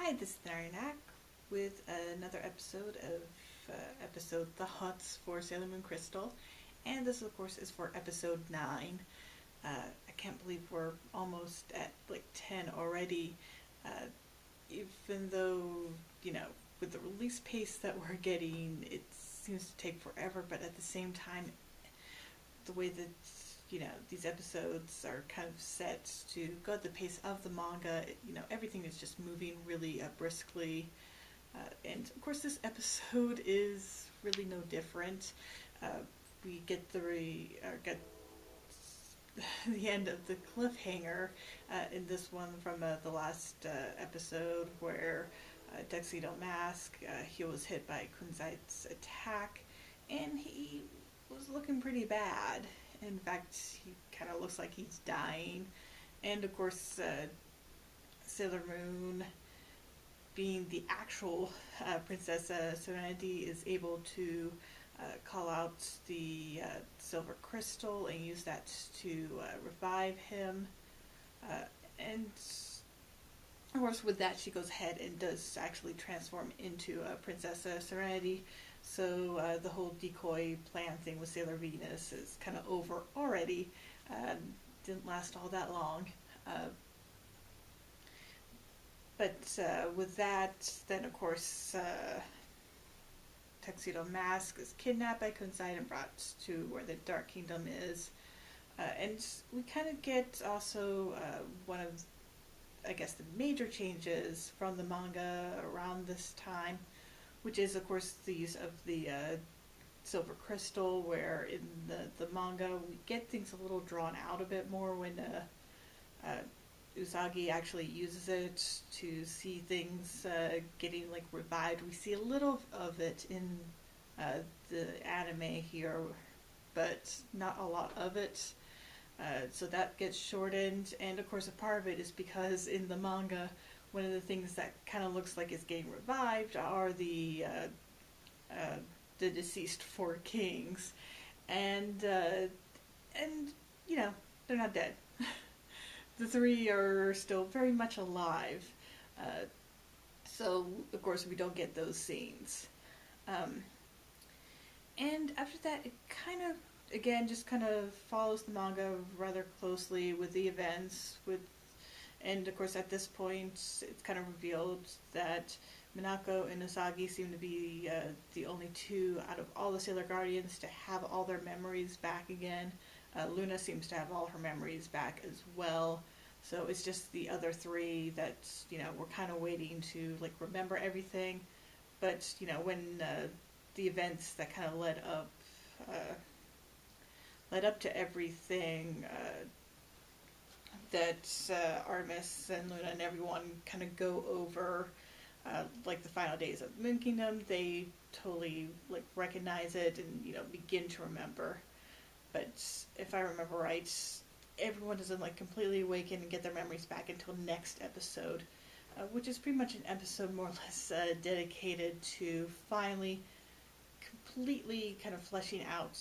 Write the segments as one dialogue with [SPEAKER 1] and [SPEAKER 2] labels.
[SPEAKER 1] Hi, this is Narayanak with another episode of episode Thoughts for Sailor Moon Crystal. And this, of course, is for episode 9. I can't believe we're almost at like 10 already. Even though, with the release pace that we're getting, it seems to take forever, but at the same time, the way that these episodes are kind of set to go at the pace of the manga. Everything is just moving really briskly. And of course, this episode is really no different. We get get the end of the cliffhanger in this one from the last episode where Tuxedo Mask, he was hit by Kunzai's attack, and he was looking pretty bad. In fact, he kind of looks like he's dying. And of course, Sailor Moon, being the actual Princess Serenity, is able to call out the silver crystal and use that to revive him. And of course, with that, she goes ahead and does actually transform into Princess Serenity. So the whole decoy plan thing with Sailor Venus is kind of over already. Didn't last all that long. But with that, then of course, Tuxedo Mask is kidnapped by Kunzai and brought to where the Dark Kingdom is. And we kind of get also one of, I guess, the major changes from the manga around this time, which is, of course, the use of the silver crystal, where in the manga we get things a little drawn out a bit more when Usagi actually uses it to see things getting like revived. We see a little of it in the anime here, but not a lot of it. So that gets shortened, and of course a part of it is because in the manga, one of the things that kind of looks like is getting revived are the deceased four kings, and they're not dead. The three are still very much alive, so of course we don't get those scenes. And after that, it kind of again just kind of follows the manga rather closely with the events and of course at this point it's kind of revealed that Minako and Usagi seem to be the only two out of all the Sailor Guardians to have all their memories back again. Luna seems to have all her memories back as well. So it's just the other three that, we're kind of waiting to, remember everything. But, when the events that kind of led up to everything, that Artemis and Luna and everyone kind of go over, the final days of Moon Kingdom, they totally, recognize it and, begin to remember. But if I remember right, everyone doesn't completely awaken and get their memories back until next episode, which is pretty much an episode more or less dedicated to finally completely kind of fleshing out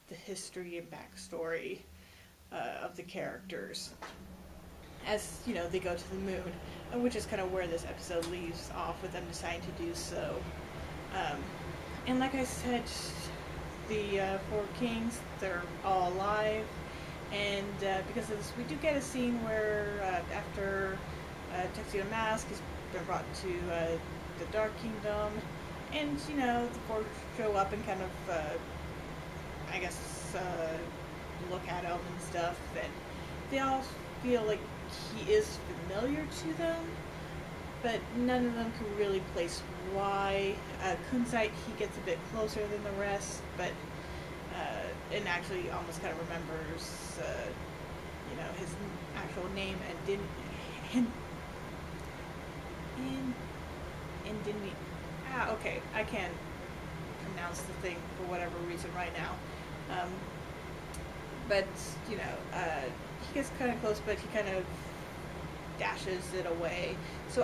[SPEAKER 1] the history and backstory of the characters as they go to the moon, which is kind of where this episode leaves off with them deciding to do so. And like I said, the four kings, they're all alive, and because of this we do get a scene where after Tuxedo Mask has been brought to the Dark Kingdom, and the four show up and kind of I guess look at him and stuff, and they all feel like he is familiar to them, but none of them can really place why. Kunzite, he gets a bit closer than the rest, but and actually almost kind of remembers his actual name and didn't okay, I can't pronounce the thing for whatever reason right now. But he gets kind of close, but he kind of dashes it away. So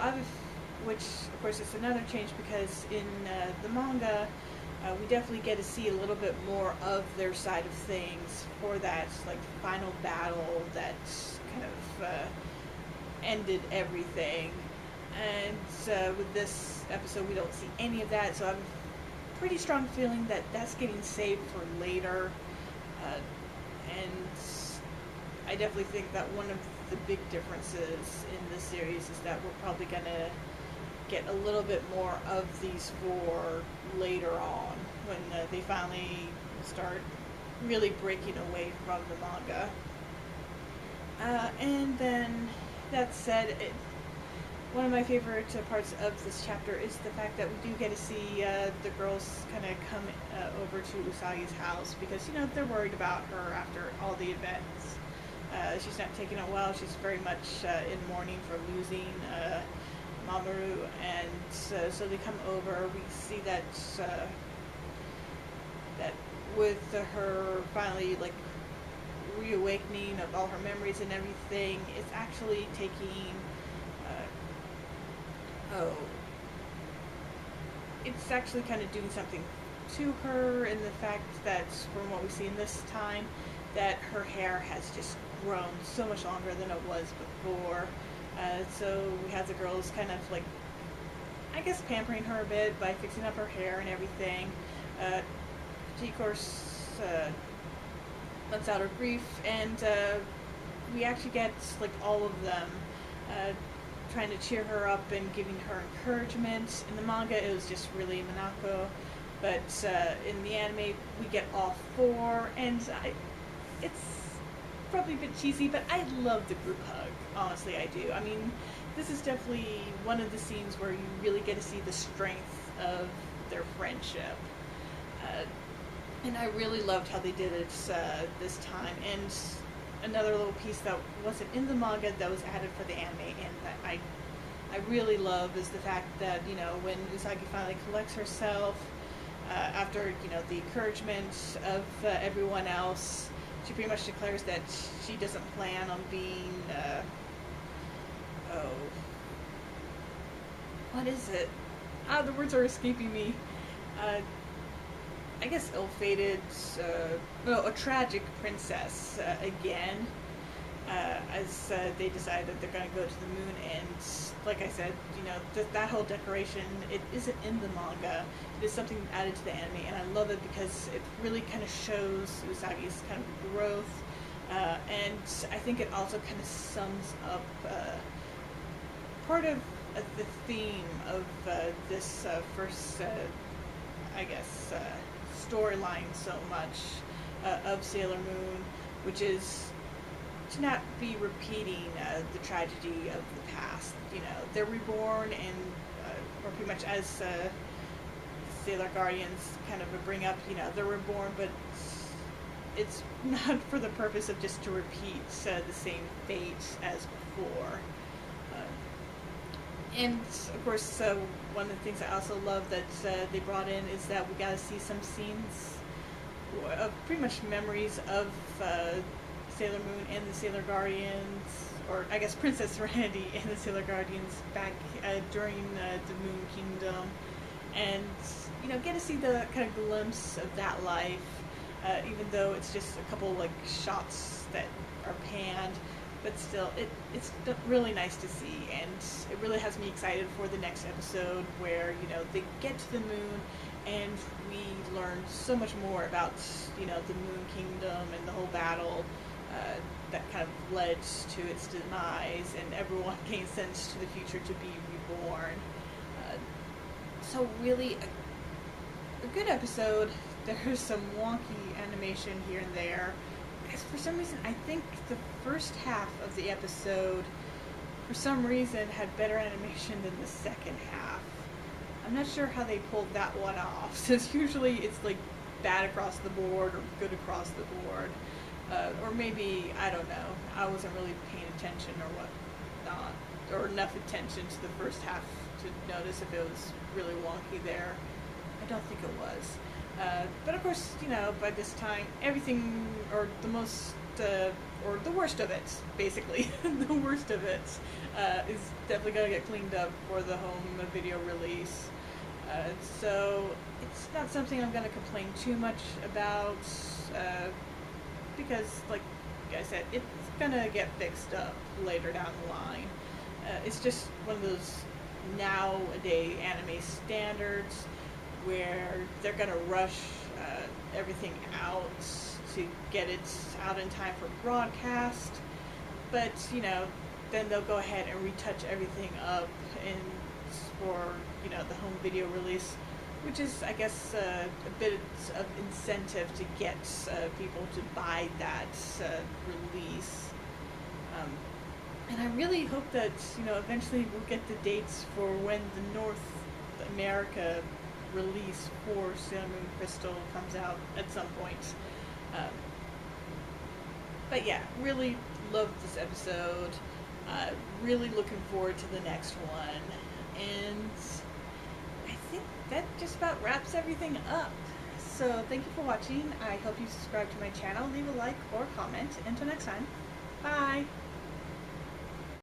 [SPEAKER 1] which of course is another change, because in the manga we definitely get to see a little bit more of their side of things for that final battle that kind of ended everything. And with this episode, we don't see any of that, so I have a pretty strong feeling that that's getting saved for later. And I definitely think that one of the big differences in this series is that we're probably going to get a little bit more of these four later on, when they finally start really breaking away from the manga. And then, that said, one of my favorite parts of this chapter is the fact that we do get to see the girls kind of come over to Usagi's house, because, they're worried about her after all the events. She's not taking it well. She's very much in mourning for losing Mamoru, and so they come over. We see that that with her finally reawakening of all her memories and everything, it's actually taking it's actually kind of doing something to her, in the fact that from what we see in this time, that her hair has just grown so much longer than it was before. So we have the girls kind of I guess pampering her a bit by fixing up her hair and everything. She of course lets out her grief, and we actually get all of them trying to cheer her up and giving her encouragement. In the manga, it was just really Minako, but in the anime, we get all four, and it's probably a bit cheesy, but I love the group hug. Honestly, I do. I mean, this is definitely one of the scenes where you really get to see the strength of their friendship. And I really loved how they did it this time. And another little piece that wasn't in the manga that was added for the anime, and that I really love, is the fact that, when Usagi finally collects herself, after, the encouragement of everyone else, she pretty much declares that she doesn't plan on being, what is it? The words are escaping me. I guess ill-fated, a tragic princess again, as they decide that they're going to go to the moon. And like I said, that whole decoration, it isn't in the manga. It is something added to the anime, and I love it because it really kind of shows Usagi's kind of growth, and I think it also kind of sums up part of the theme of this first, I guess, storyline so much of Sailor Moon, which is to not be repeating the tragedy of the past. They're reborn, and or pretty much as Sailor Guardians kind of bring up, they're reborn, but it's not for the purpose of just to repeat the same fate as before. And of course, one of the things I also love that they brought in is that we got to see some scenes of pretty much memories of Sailor Moon and the Sailor Guardians, or I guess Princess Serenity and the Sailor Guardians back during the Moon Kingdom, and get to see the kind of glimpse of that life, even though it's just a couple shots that are panned. But still, it's really nice to see, and it really has me excited for the next episode, where they get to the moon, and we learn so much more about the Moon Kingdom and the whole battle that kind of led to its demise, and everyone getting sent to the future to be reborn. So really, a good episode. There's some wonky animation here and there. For some reason, I think the first half of the episode, for some reason, had better animation than the second half. I'm not sure how they pulled that one off, since usually it's bad across the board or good across the board. Or maybe, I don't know, I wasn't really paying attention or whatnot, or enough attention to the first half to notice if it was really wonky there. I don't think it was. But of course, by this time, everything, or the most, or the worst of it, basically, the worst of it, is definitely going to get cleaned up for the home video release. So, it's not something I'm going to complain too much about, because, like I said, it's going to get fixed up later down the line. It's just one of those nowadays anime standards, where they're gonna rush everything out to get it out in time for broadcast. But then they'll go ahead and retouch everything up in for the home video release, which is, I guess, a bit of incentive to get people to buy that release. And I really hope that eventually we'll get the dates for when the North America release for Sailor Moon Crystal comes out at some point. But yeah, really loved this episode. Really looking forward to the next one. And I think that just about wraps everything up. So thank you for watching. I hope you subscribe to my channel, leave a like or comment. Until next time, bye!